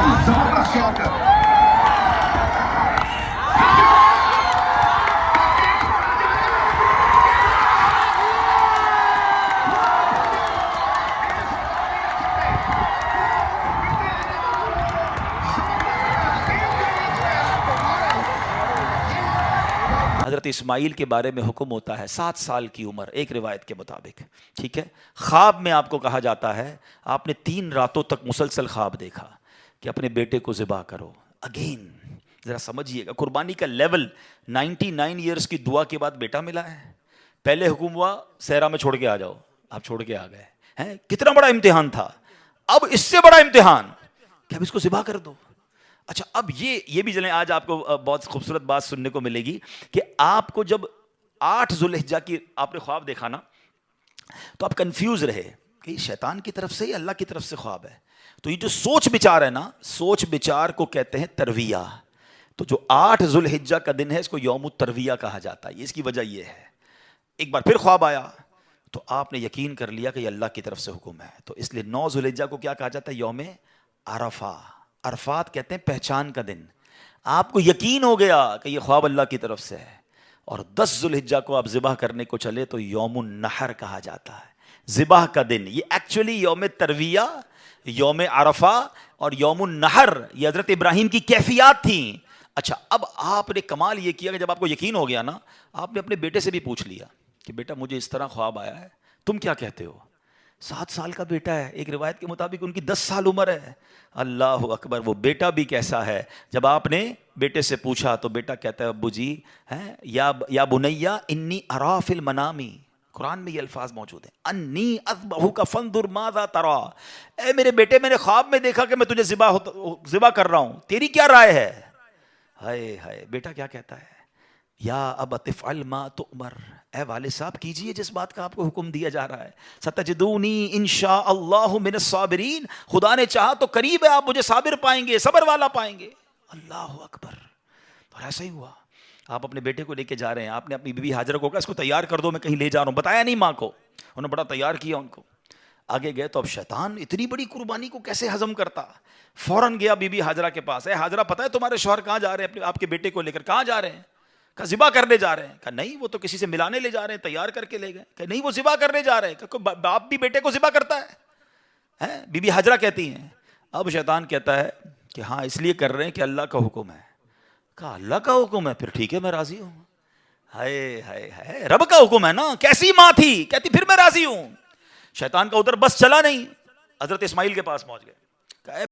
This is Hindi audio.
जबरदस्त शॉट है। हज़रत इस्माइल के बारे में हुक्म होता है 7 साल की उम्र, एक रिवायत के मुताबिक, ठीक है। ख्वाब में आपको कहा जाता है आपने 3 रातों तक मुसलसल ख्वाब देखा कि अपने बेटे को ज़िबा करो। अगेन ज़रा समझिएगा कुर्बानी का लेवल। 99 ईयर्स की दुआ के बाद बेटा मिला है। पहले हुक्म हुआ सहरा में छोड़ के आ जाओ, आप छोड़ के आ गए हैं। कितना बड़ा इम्तिहान था। अब इससे बड़ा इम्तिहान कि अब इसको ज़िबा कर दो। अच्छा, अब ये भी जलें, आज आपको बहुत खूबसूरत बात सुनने को मिलेगी कि आपको जब 8 ज़ुल्हिज्जा की आपने ख्वाब देखा ना, तो आप कंफ्यूज रहे कि शैतान की तरफ से या अल्लाह की तरफ से ख्वाब है। तो ये जो सोच विचार है ना, सोच विचार को कहते हैं तरविया। तो जो 8 ज़ुल्हिज्जा का दिन है इसको यौम तरविया कहा जाता है। इसकी वजह यह है, एक बार फिर ख्वाब आया तो आपने यकीन कर लिया कि ये अल्लाह की तरफ से हुक्म है। तो इसलिए 9 ज़ुल्हिज्जा को क्या कहा जाता है? यौम अरफा। अरफात कहते हैं पहचान का दिन। आपको यकीन हो गया कि ये ख्वाब अल्लाह की तरफ से है। और 10 ज़ुल्हिज्जा को आप ज़िबाह करने को चले तो यौमुन नहर कहा जाता है, ज़िबाह का दिन। ये एक्चुअली यौम तरविया, यौम अरफा और यौमुन नहर ये हज़रत इब्राहीम की कैफियत थी। अच्छा, अब आपने कमाल ये किया कि जब आपको यकीन हो गया ना, आपने अपने बेटे से भी पूछ लिया कि बेटा मुझे इस तरह ख्वाब आया है, तुम क्या कहते हो? 7 साल का बेटा है, एक रिवायत के मुताबिक उनकी 10 साल उम्र है। अल्लाह अकबर, वो बेटा भी कैसा है। जब आपने बेटे से पूछा तो बेटा कहता है अब्बू जी हैं या बुनैया इन्नी अरा फिल मनामी, कुरान में ये अल्फाज मौजूद हैं, अन्नी अज़बहु का फंदुर माज़ा तरा। ए मेरे बेटे, मैंने ख्वाब में देखा कि मैं तुझे ज़िबा कर रहा हूँ, तेरी क्या राय है? हाय हाय, बेटा क्या कहता है? या अब तिफ़अल मा तुअमर, ए वालिद साहब कीजिए जिस बात का आपको हुक्म दिया जा रहा है। सतजदूनी इंशाअल्लाहु मिनस साबिरीन, खुदा ने चाहा तो करीब है आप मुझे साबिर पाएंगे, सबर वाला पाएंगे। अल्लाह अकबर। और ऐसा ही हुआ। आप अपने बेटे को लेके जा रहे हैं, आपने अपनी बीबी हाजरा को कहा इसको तैयार कर दो, मैं कहीं ले जा रहा हूँ, बताया नहीं माँ को। उन्होंने बड़ा तैयार किया उनको। आगे गए तो अब शैतान इतनी बड़ी कुर्बानी को कैसे हजम करता। फौरन गया बीबी हाजरा के पास, है हाजरा पता है तुम्हारे शौहर कहाँ जा रहे हैं अपने आपके बेटे को लेकर? कहाँ जा रहे हैं? कहा ज़िबा करने जा रहे हैं। कहा नहीं, वो तो किसी से मिलाने ले जा रहे हैं, तैयार करके ले गए। कहा नहीं, वो ज़िबा करने जा रहे हैं। कहा बाप भी बेटे को ज़िबा करता है? बीबी हाजरा कहती हैं। अब शैतान कहता है कि हाँ इसलिए कर रहे हैं कि अल्लाह का हुक्म है। कहा अल्लाह का हुक्म है, फिर ठीक है मैं राजी हूँ। हाय हाय हाय, रब का हुक्म है ना। कैसी माँ थी, कहती फिर मैं राजी हूँ। शैतान का उधर बस चला नहीं, हजरत इस्माइल के पास पहुंच गए।